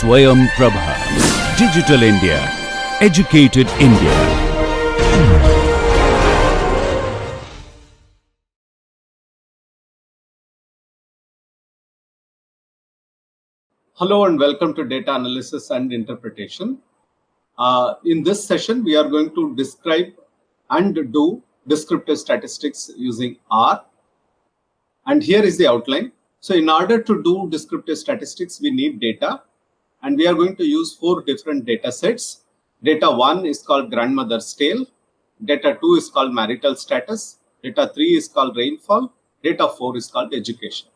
Swayam Prabha. Digital India. Educated India. Hello and welcome to Data Analysis and Interpretation. In this session, we are going to describe and do descriptive statistics using R. And here is the outline. So in order to do descriptive statistics, we need data. And we are going to use 4 different data sets. Data 1 is called grandmother's tale. Data 2 is called marital status. Data 3 is called rainfall. Data 4 is called education.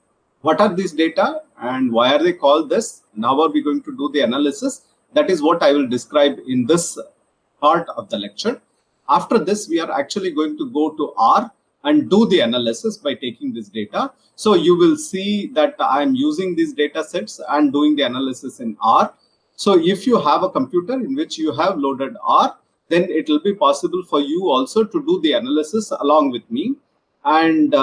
What are these data and why are they called this? Now are we going to do the analysis? That is what I will describe in this part of the lecture. After this, we are actually going to go to R and do the analysis by taking this data. So you will see that I am using these data sets and doing the analysis in R. So if you have a computer in which you have loaded R, then it will be possible for you also to do the analysis along with me. And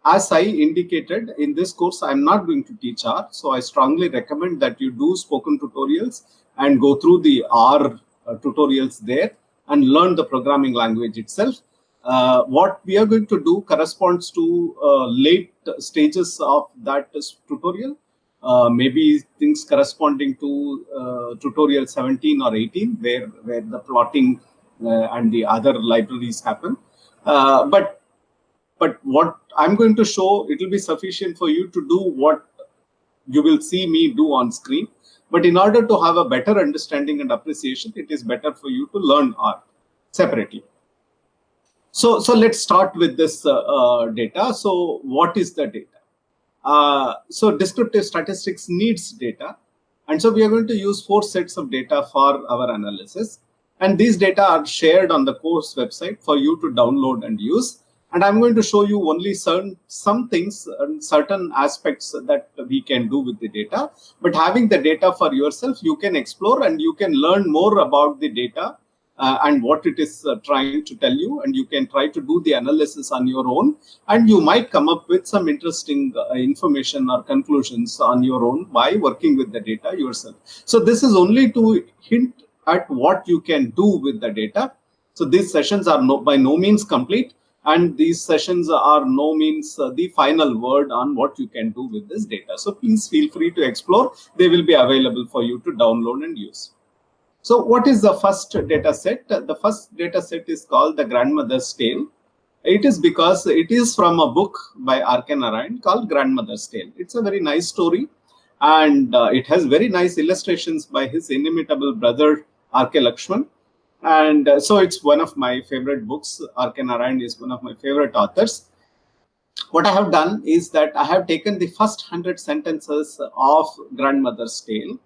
as I indicated in this course, I'm not going to teach R. So I strongly recommend that you do spoken tutorials and go through the R tutorials there and learn the programming language itself. What we are going to do corresponds to late stages of that tutorial. Maybe things corresponding to tutorial 17 or 18, where the plotting and the other libraries happen. But what I'm going to show, it will be sufficient for you to do what you will see me do on screen. But in order to have a better understanding and appreciation, it is better for you to learn R separately. So let's start with this data. So what is the data? So descriptive statistics needs data. And so we are going to use 4 sets of data for our analysis. And these data are shared on the course website for you to download and use. And I'm going to show you only some things and certain aspects that we can do with the data. But having the data for yourself, you can explore and you can learn more about the data and what it is trying to tell you. And you can try to do the analysis on your own. And you might come up with some interesting information or conclusions on your own by working with the data yourself. So this is only to hint at what you can do with the data. So these sessions are by no means complete. And these sessions are no means the final word on what you can do with this data. So please feel free to explore. They will be available for you to download and use. So what is the first data set? The first data set is called the grandmother's tale. It is because it is from a book by R.K. Narayan called Grandmother's Tale. It's a very nice story. And it has very nice illustrations by his inimitable brother, R.K. Lakshman. And so it's one of my favorite books. R.K. Narayan is one of my favorite authors. What I have done is that I have taken the first 100 sentences of Grandmother's Tale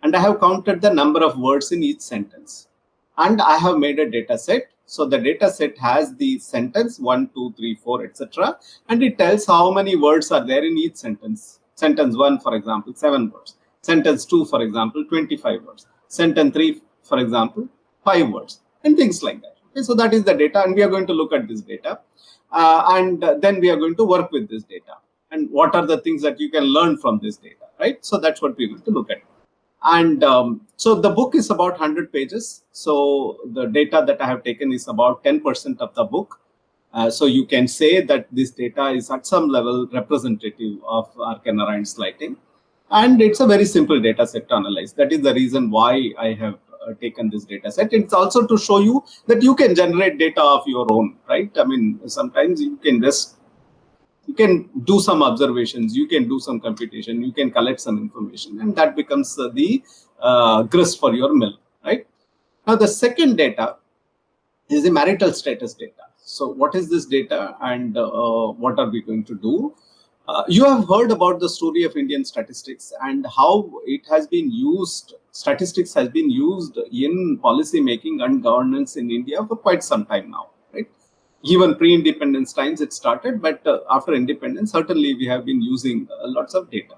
and I have counted the number of words in each sentence. And I have made a data set. So the data set has the sentence 1, 2, 3, 4, etc. And it tells how many words are there in each sentence. Sentence 1, for example, 7 words. Sentence 2, for example, 25 words. Sentence 3, for example, 5 words and things like that. Okay, so that is the data and we are going to look at this data and then we are going to work with this data and what are the things that you can learn from this data, right? So that's what we're going to look at. And so the book is about 100 pages. So the data that I have taken is about 10% of the book. So you can say that this data is at some level representative of R.K. Narayan's writing. And it's a very simple data set to analyze. That is the reason why I have taken this data set. It's also to show you that you can generate data of your own, right? I mean, sometimes you can do some observations, you can do some computation, you can collect some information, and that becomes the grist for your mill, right? Now, the second data is the marital status data. So what is this data and what are we going to do? You have heard about the story of Indian statistics and how it has been used. Statistics has been used in policy making and governance in India for quite some time now, right? Even pre-independence times it started, but after independence, certainly we have been using lots of data.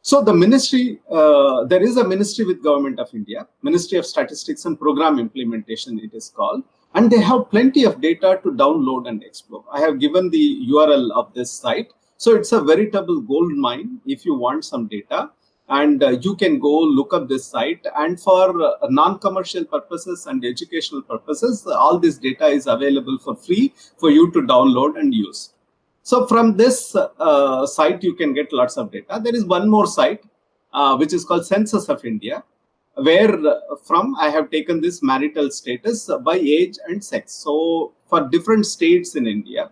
So the ministry, there is a ministry with Government of India, Ministry of Statistics and Program Implementation it is called, and they have plenty of data to download and explore. I have given the URL of this site. So it's a veritable gold mine if you want some data. And you can go look up this site, and for non-commercial purposes and educational purposes, all this data is available for free for you to download and use. So from this site, you can get lots of data. There is one more site, which is called Census of India, where from I have taken this marital status by age and sex. So for different states in India,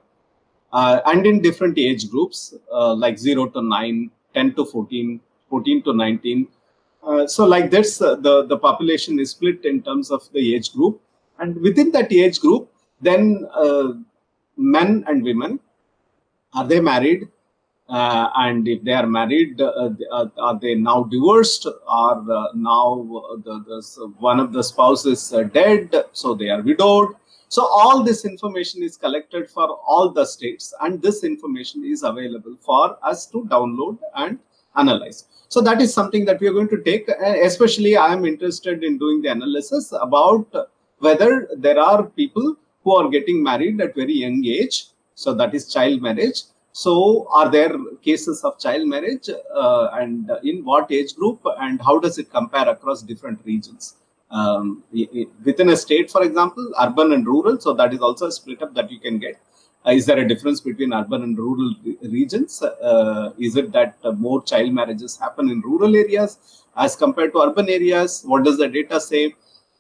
and in different age groups, like 0 to 9, 10 to 14, 14 to 19. So like this, the population is split in terms of the age group. And within that age group, then men and women, are they married? And if they are married, are they now divorced, or now one of the spouses is dead, so they are widowed? So all this information is collected for all the states, and this information is available for us to download and analyze. So that is something that we are going to take. Especially, I am interested in doing the analysis about whether there are people who are getting married at very young age. So that is child marriage. So are there cases of child marriage, and in what age group, and how does it compare across different regions? Within a state, for example, urban and rural. So that is also a split up that you can get. Is there a difference between urban and rural regions? Is it that more child marriages happen in rural areas as compared to urban areas? What does the data say?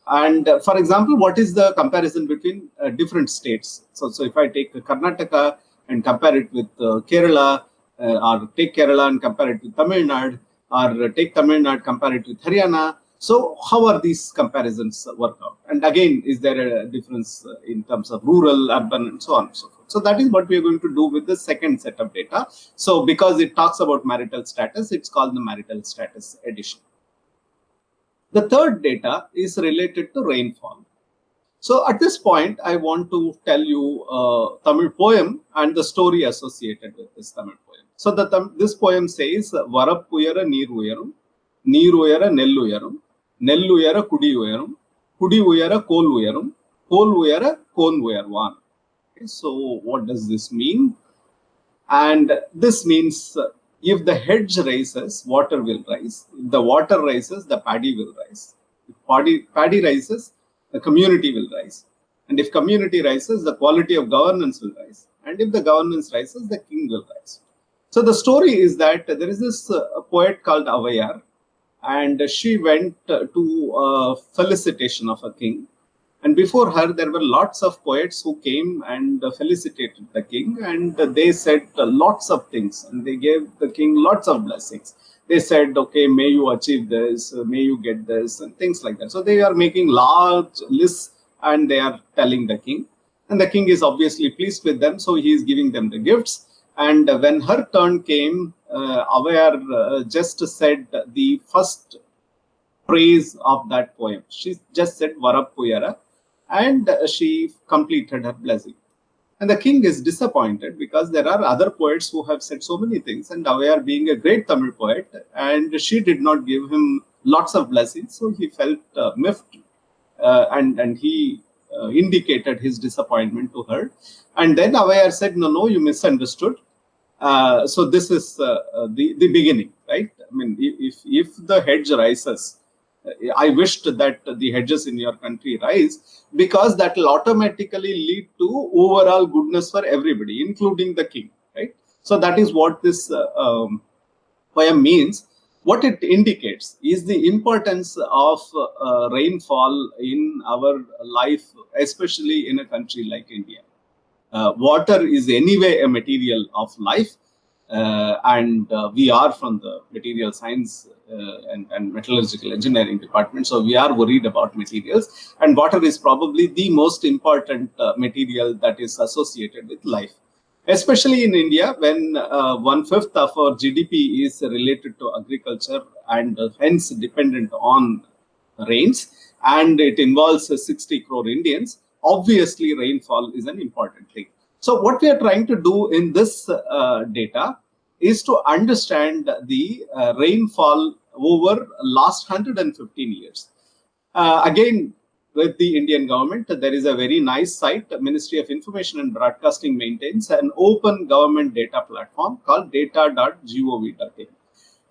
And for example, what is the comparison between different states? So if I take Karnataka and compare it with Kerala, or take Kerala and compare it with Tamil Nadu, or take Tamil Nadu, compare it with Haryana. So how are these comparisons work out? And again, is there a difference in terms of rural, urban, and so on and so forth? So that is what we are going to do with the second set of data. So because it talks about marital status, it's called the marital status edition. The third data is related to rainfall. So at this point, I want to tell you a Tamil poem and the story associated with this Tamil poem. So this poem says, Varappuyara neer uyarum, neer uyara nell uyarum, nell uyara kudi uyarum, kudi uyara kol uyarum, kol uyara kon uyarvan. Okay, so what does this mean? And this means if the hedge rises, water will rise. If the water rises, the paddy will rise. If paddy rises, the community will rise. And if community rises, the quality of governance will rise. And if the governance rises, the king will rise. So the story is that there is this poet called Avayar, and she went to a felicitation of a king. And before her, there were lots of poets who came and felicitated the king, and they said lots of things, and they gave the king lots of blessings. They said, okay, may you achieve this, may you get this, and things like that. So they are making large lists, and they are telling the king. And the king is obviously pleased with them, so he is giving them the gifts. And when her turn came, Avayar just said the first praise of that poem. She just said Varappuyara, and she completed her blessing. And the king is disappointed because there are other poets who have said so many things, and Avayar being a great Tamil poet, and she did not give him lots of blessings, so he felt miffed, and he indicated his disappointment to her. And then Avayar said, no, you misunderstood. So this is the beginning, right? I mean, if the hedge rises, I wished that the hedges in your country rise, because that will automatically lead to overall goodness for everybody, including the king, right? So that is what this poem means. What it indicates is the importance of rainfall in our life, especially in a country like India. Water is anyway a material of life, and we are from the material science and metallurgical engineering department, so we are worried about materials, and water is probably the most important material that is associated with life, especially in India, when 1/5 of our GDP is related to agriculture and hence dependent on rains, and it involves 60 crore Indians. Obviously, rainfall is an important thing. So what we are trying to do in this data is to understand the rainfall over last 115 years. Again, with the Indian government, there is a very nice site. The Ministry of Information and Broadcasting maintains an open government data platform called data.gov.in.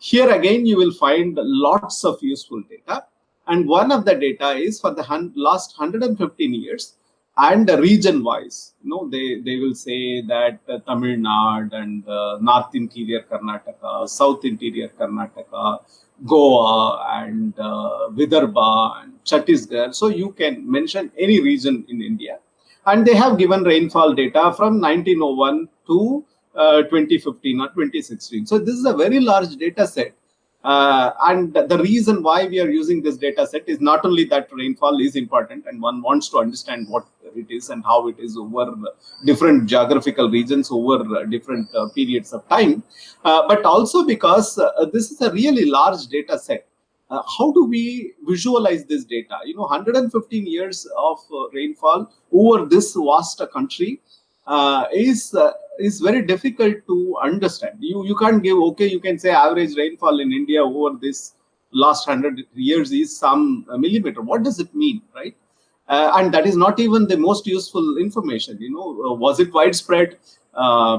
Here again, you will find lots of useful data. And one of the data is for the last 115 years and region-wise. They will say that Tamil Nadu and North Interior Karnataka, South Interior Karnataka, Goa and Vidarbha and Chhattisgarh. So you can mention any region in India. And they have given rainfall data from 1901 to 2015 or 2016. So this is a very large data set. And the reason why we are using this data set is not only that rainfall is important and one wants to understand what it is and how it is over different geographical regions over different periods of time, but also because this is a really large data set. How do we visualize this data? 115 years of rainfall over this vast country is very difficult to understand. You can't give, okay, you can say average rainfall in India over this last 100 years is some millimeter. What does it mean, right? And that is not even the most useful information. Was it widespread?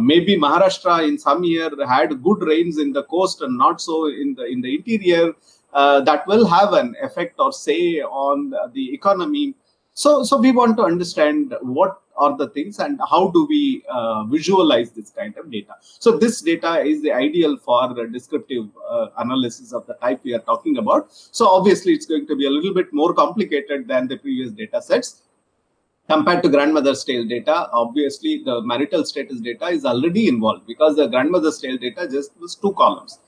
Maybe Maharashtra in some year had good rains in the coast and not so in the interior. That will have an effect or say on the economy. So we want to understand what are the things and how do we visualize this kind of data. So this data is the ideal for descriptive analysis of the type we are talking about. So obviously it's going to be a little bit more complicated than the previous data sets. Compared to grandmother's tale data, obviously the marital status data is already involved because the grandmother's tale data just was 2 columns.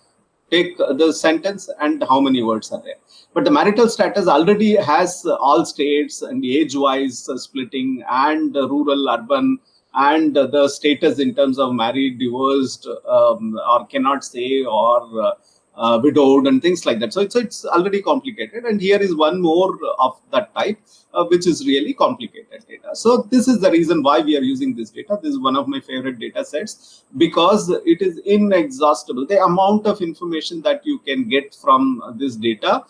Take the sentence and how many words are there. But the marital status already has all states and age-wise splitting and rural, urban, and the status in terms of married, divorced, or cannot say, or widowed and things like that. So it's already complicated. And here is one more of that type, which is really complicated data. So this is the reason why we are using this data. This is one of my favorite data sets because it is inexhaustible. The amount of information that you can get from this data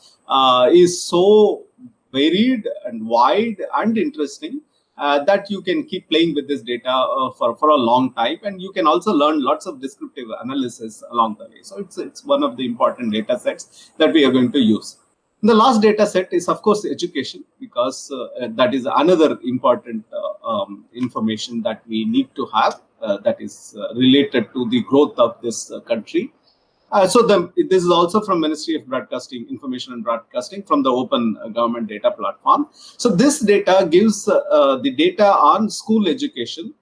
is so varied and wide and interesting that you can keep playing with this data for a long time, and you can also learn lots of descriptive analysis along the way. So it's one of the important data sets that we are going to use. The last data set is, of course, education, because that is another important information that we need to have that is related to the growth of this country. So this is also from Ministry of Broadcasting, Information and Broadcasting, from the Open Government Data Platform. So this data gives the data on school education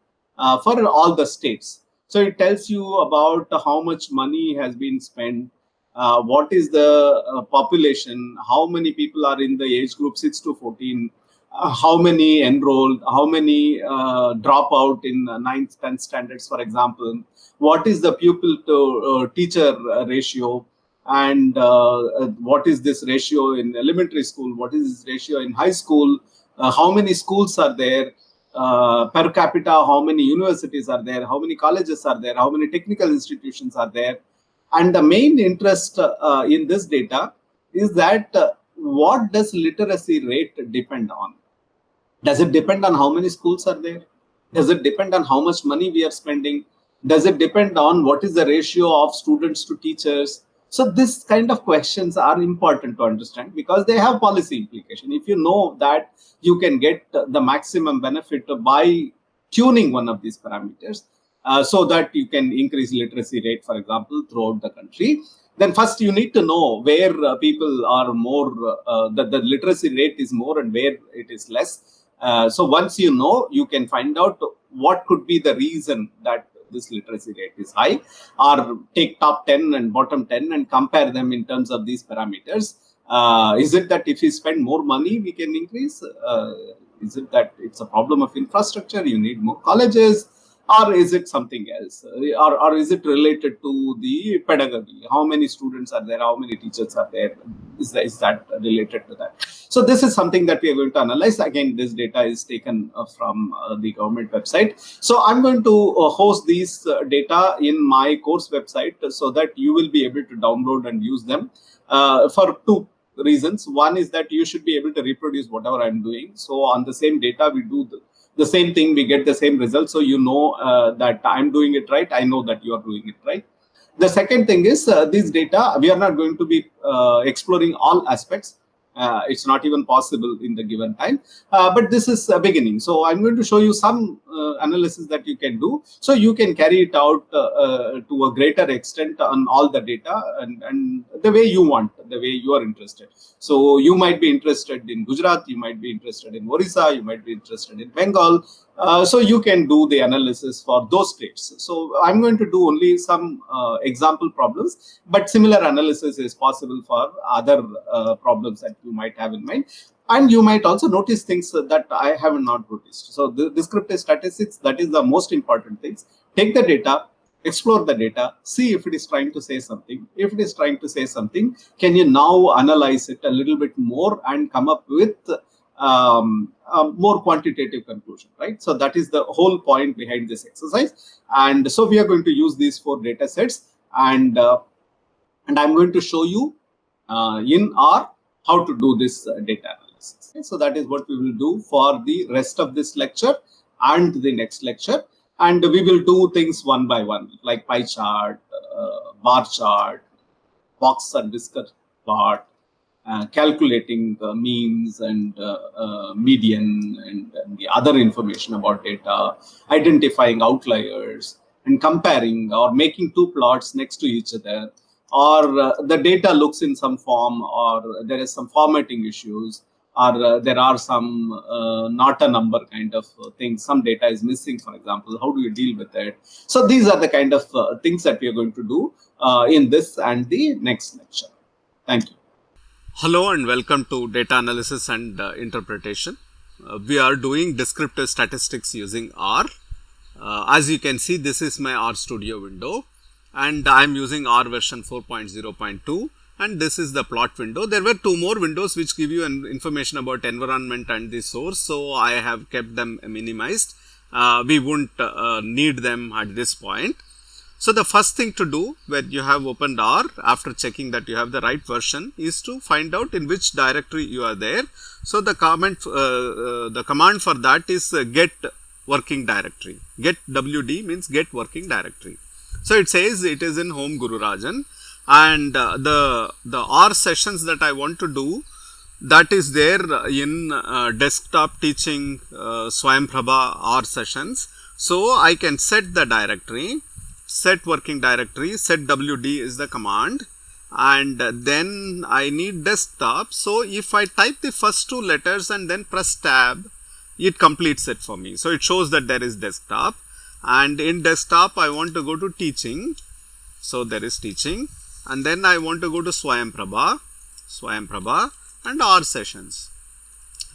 for all the states. So it tells you about how much money has been spent, what is the population, how many people are in the age group 6 to 14, how many enrolled, how many drop out in 9th, 10th standards, for example. What is the pupil to teacher ratio, and what is this ratio in elementary school, what is this ratio in high school, how many schools are there, per capita, how many universities are there, how many colleges are there, how many technical institutions are there. And the main interest in this data is that what does literacy rate depend on? Does it depend on how many schools are there? Does it depend on how much money we are spending? Does it depend on what is the ratio of students to teachers? So this kind of questions are important to understand because they have policy implication. If you know that you can get the maximum benefit by tuning one of these parameters so that you can increase literacy rate, for example, throughout the country, then first you need to know where people are more, the literacy rate is more and where it is less. So once you know, you can find out what could be the reason that this literacy rate is high, or take top 10 and bottom 10 and compare them in terms of these parameters. Is it that if we spend more money, we can increase? Is it that it's a problem of infrastructure, you need more colleges? Or is it something else? Or is it related to the pedagogy? How many students are there? How many teachers are there? Is that related to that? So this is something that we are going to analyze. Again, this data is taken from the government website. So I'm going to host these data in my course website so that you will be able to download and use them for 2 reasons. One is that you should be able to reproduce whatever I'm doing. So on the same data, we do the same thing, we get the same result. So you know that I'm doing it right. I know that you are doing it right. The second thing is these data, we are not going to be exploring all aspects. It's not even possible in the given time, but this is a beginning. So I'm going to show you some analysis that you can do, so you can carry it out to a greater extent on all the data and the way you want, the way you are interested. So you might be interested in Gujarat, you might be interested in Orissa, you might be interested in Bengal. So you can do the analysis for those states. So I'm going to do only some example problems, but similar analysis is possible for other problems that you might have in mind. And you might also notice things that I have not noticed. So the descriptive statistics, that is the most important things. Take the data, explore the data, see if it is trying to say something. If it is trying to say something, can you now analyze it a little bit more and come up with a more quantitative conclusion, right? So that is the whole point behind this exercise. And so we are going to use these 4 data sets, and I'm going to show you in R how to do this data analysis. Okay? So that is what we will do for the rest of this lecture and the next lecture. And we will do things one by one, like pie chart, bar chart, box and whisker plot, calculating means and median and the other information about data, identifying outliers and comparing or making 2 plots next to each other, or the data looks in some form, or there is some formatting issues, or there are some not a number kind of things. Some data is missing, for example. How do you deal with it? So these are the kind of things that we are going to do in this and the next lecture. Thank you. Hello and welcome to Data Analysis and Interpretation. We are doing descriptive statistics using R. As you can see, this is my RStudio window, and I am using R version 4.0.2, and this is the plot window. There were 2 more windows which give you information about environment and the source, so I have kept them minimized. We won't need them at this point. So the first thing to do when you have opened R, after checking that you have the right version, is to find out in which directory you are there. So the command for that is get working directory. Get WD means get working directory. So it says it is in home Guru Rajan, and the R sessions that I want to do, that is there in desktop teaching Swayamprabha R sessions. So I can set the directory. Set working directory, set WD is the command, and then I need desktop. So if I type the first 2 letters and then press tab, it completes it for me. So it shows that there is desktop, and in desktop I want to go to teaching. So there is teaching, and then I want to go to Swayamprabha and R sessions,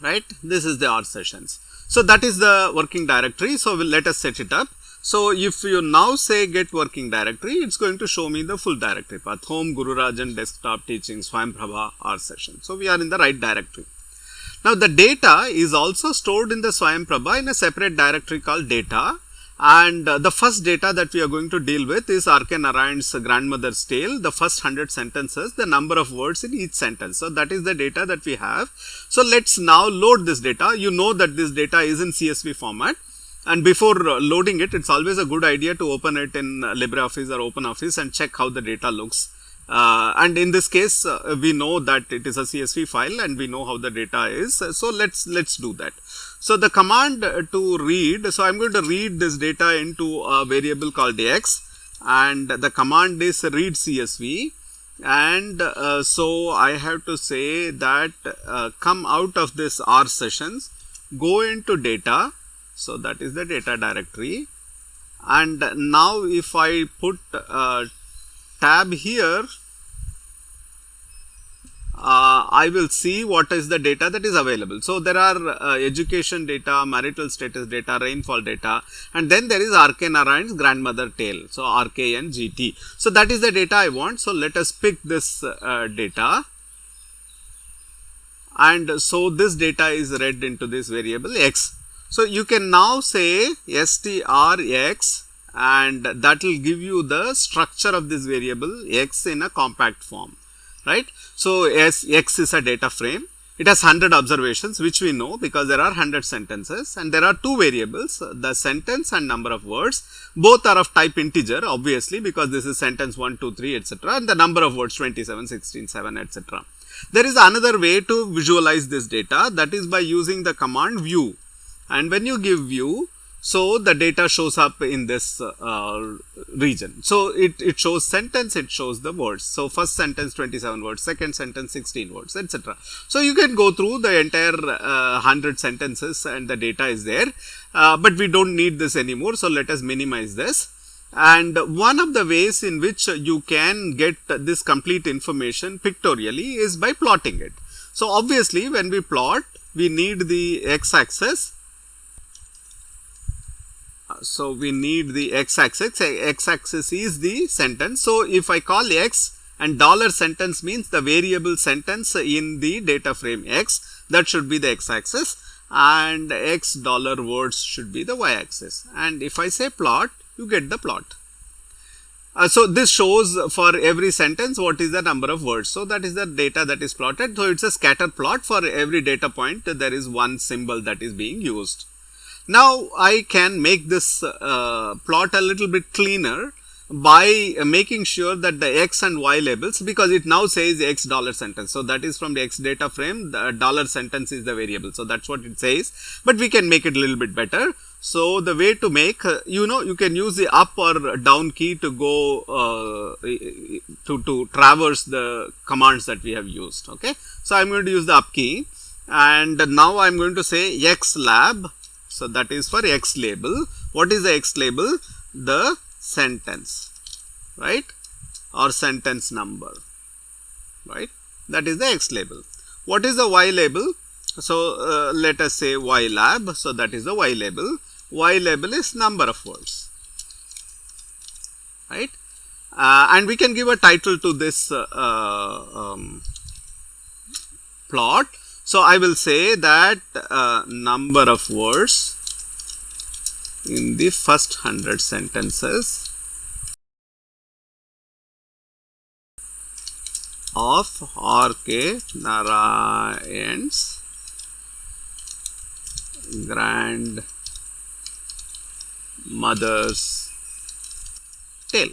right? This is the R sessions. So that is the working directory. So let us set it up. So if you now say get working directory, it's going to show me the full directory path: home, Guru Rajan, desktop, teaching, Swayamprabha, R session. So we are in the right directory. Now the data is also stored in the Swayamprabha in a separate directory called data. And the first data that we are going to deal with is R.K. Narayan's grandmother's tale, the first 100 sentences, the number of words in each sentence. So that is the data that we have. So let's now load this data. You know that this data is in CSV format. And before loading it, it's always a good idea to open it in LibreOffice or OpenOffice and check how the data looks. And in this case, we know that it is a CSV file and we know how the data is. So let's do that. So the command to read, so I'm going to read this data into a variable called x, and the command is read CSV. And so I have to say that come out of this R sessions, go into data. So that is the data directory, and now if I put tab here, I will see what is the data that is available. So there are education data, marital status data, rainfall data, and then there is R.K. Narayan's grandmother tale. So RKNGT. So that is the data I want. So let us pick this data. And so this data is read into this variable x. So you can now say strx, and that will give you the structure of this variable x in a compact form, right? So as x is a data frame, it has 100 observations, which we know because there are 100 sentences, and there are two variables, the sentence and number of words. Both are of type integer, obviously, because this is sentence 1, 2, 3, etc. and the number of words 27, 16, 7, etc. There is another way to visualize this data, that is by using the command view. And when you give view, so the data shows up in this region. So it shows sentence, it shows the words. So first sentence 27 words, second sentence 16 words, etc. So you can go through the entire 100 sentences and the data is there. But we don't need this anymore. So let us minimize this. And one of the ways in which you can get this complete information pictorially is by plotting it. So obviously when we plot, we need the x-axis. So we need the x-axis. X-axis is the sentence. So if I call x and $sentence means the variable sentence in the data frame x, that should be the x-axis, and x $words should be the y-axis. And if I say plot, you get the plot. So this shows for every sentence what is the number of words. So that is the data that is plotted. So it's a scatter plot. For every data point there is one symbol that is being used. Now I can make this plot a little bit cleaner by making sure that the x and y labels, because it now says x $sentence. So that is from the x data frame, the $sentence is the variable. So that's what it says, but we can make it a little bit better. So the way to make, you can use the up or down key to go to traverse the commands that we have used. Okay, so I'm going to use the up key, and now I'm going to say x lab. So that is for x label. What is the x label? The sentence, right, or sentence number, right? That is the x label. What is the y label? So let us say y lab. So that is the y label. Y label is number of words, right? And we can give a title to this plot. So I will say that number of words in the first 100 sentences of R.K. Narayan's grandmother's tale.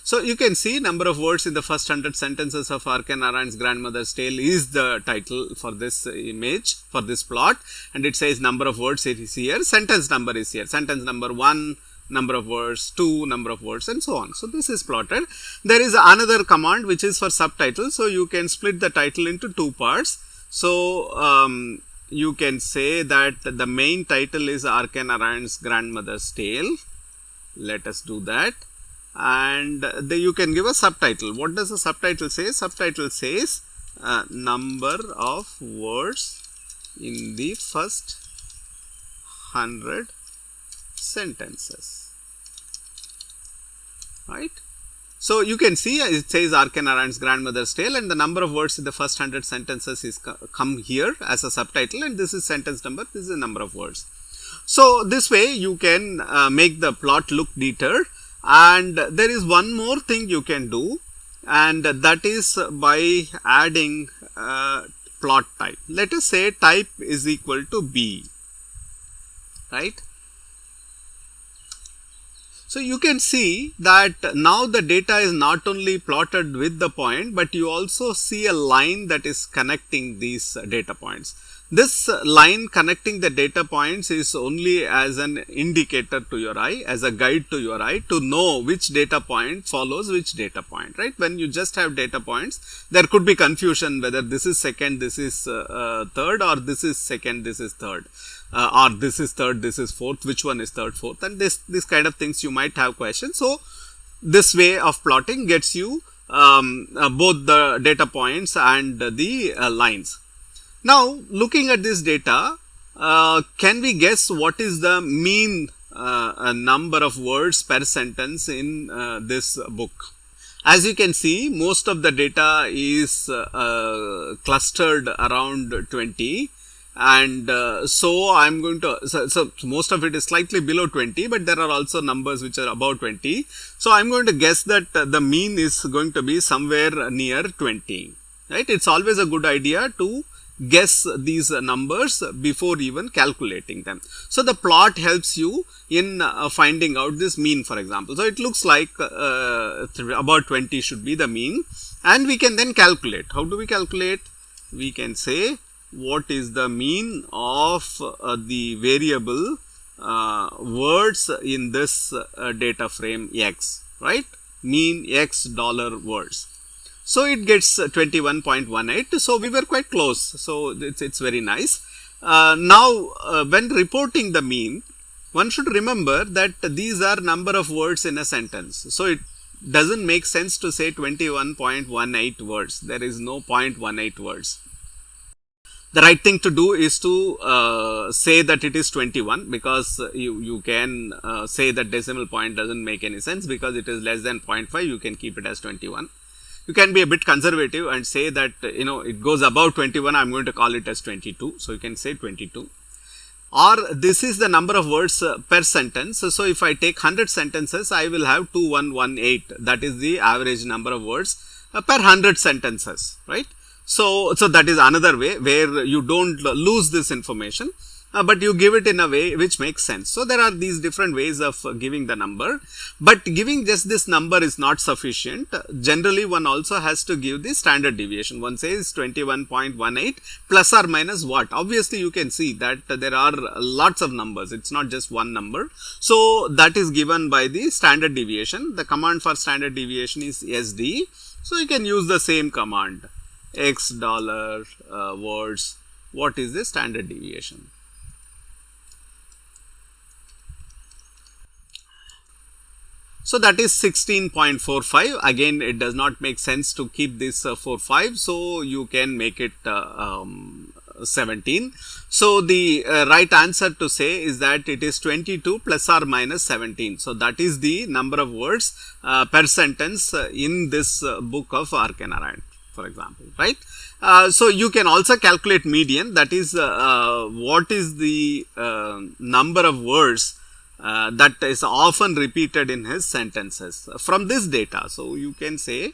So you can see number of words in the first 100 sentences of R.K. Narayan's grandmother's tale is the title for this image, for this plot, and it says number of words is here, sentence number is here, sentence number 1, number of words, 2, number of words, and so on. So this is plotted. There is another command which is for subtitle. So you can split the title into two parts. So you can say that the main title is R.K. Narayan's grandmother's tale. Let us do that. And then you can give a subtitle. What does the subtitle say? Subtitle says number of words in the first 100 sentences, right? So you can see it says R.K. Narayan's grandmother's tale, and the number of words in the first 100 sentences is come here as a subtitle, and this is sentence number, this is the number of words. So this way you can make the plot look neater. And there is one more thing you can do, and that is by adding plot type. Let us say type is equal to B, right? So you can see that now the data is not only plotted with the point, but you also see a line that is connecting these data points. This line connecting the data points is only as an indicator to your eye, as a guide to your eye, to know which data point follows which data point, right? When you just have data points, there could be confusion whether this is second, this is third, or this is second, this is third, or this is third, this is fourth, which one is third, fourth, and this kind of things you might have questions. So this way of plotting gets you both the data points and the lines. Now, looking at this data, can we guess what is the mean number of words per sentence in this book? As you can see, most of the data is clustered around 20, and so I'm going to, so most of it is slightly below 20, but there are also numbers which are above 20. So I'm going to guess that the mean is going to be somewhere near 20. right? It's always a good idea to guess these numbers before even calculating them. So the plot helps you in finding out this mean, for example. So it looks like about 20 should be the mean, and we can then calculate. How do we calculate? We can say what is the mean of the variable words in this data frame x, right? Mean x dollar words. So it gets 21.18. So we were quite close. So it's very nice. Now when reporting the mean, one should remember that these are number of words in a sentence. So it doesn't make sense to say 21.18 words. There is no 0.18 words. The right thing to do is to say that it is 21, because you can say that decimal point doesn't make any sense because it is less than 0.5. You can keep it as 21. You can be a bit conservative and say that, it goes above 21, I am going to call it as 22. So you can say 22. Or this is the number of words per sentence. So if I take 100 sentences, I will have 2118. That is the average number of words per 100 sentences, right? So that is another way where you don't lose this information, but you give it in a way which makes sense. So there are these different ways of giving the number, but giving just this number is not sufficient. Generally, one also has to give the standard deviation. One says 21.18 plus or minus what? Obviously, you can see that there are lots of numbers. It's not just one number. So that is given by the standard deviation. The command for standard deviation is SD. So you can use the same command. X dollar words. What is the standard deviation? So that is 16.45. Again, it does not make sense to keep this 45. So you can make it 17. So the right answer to say is that it is 22 plus or minus 17. So that is the number of words per sentence in this book of R.K. for example, right? So you can also calculate median, that is what is the number of words that is often repeated in his sentences from this data. So you can say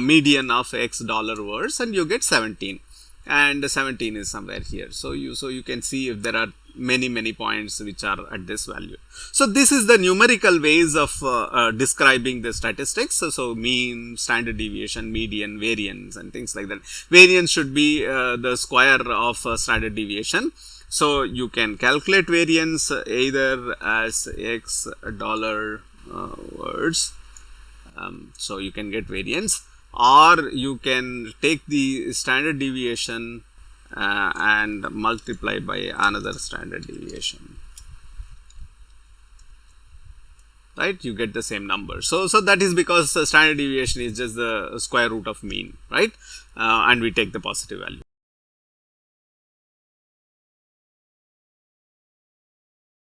median of x dollar words and you get 17, and 17 is somewhere here. So you can see if there are many points which are at this value. So this is the numerical ways of describing the statistics. So mean, standard deviation, median, variance and things like that. Variance should be the square of standard deviation. So you can calculate variance either as x dollar words. So you can get variance, or you can take the standard deviation and multiply by another standard deviation, right? You get the same number. So that is because standard deviation is just the square root of mean, right? And we take the positive value.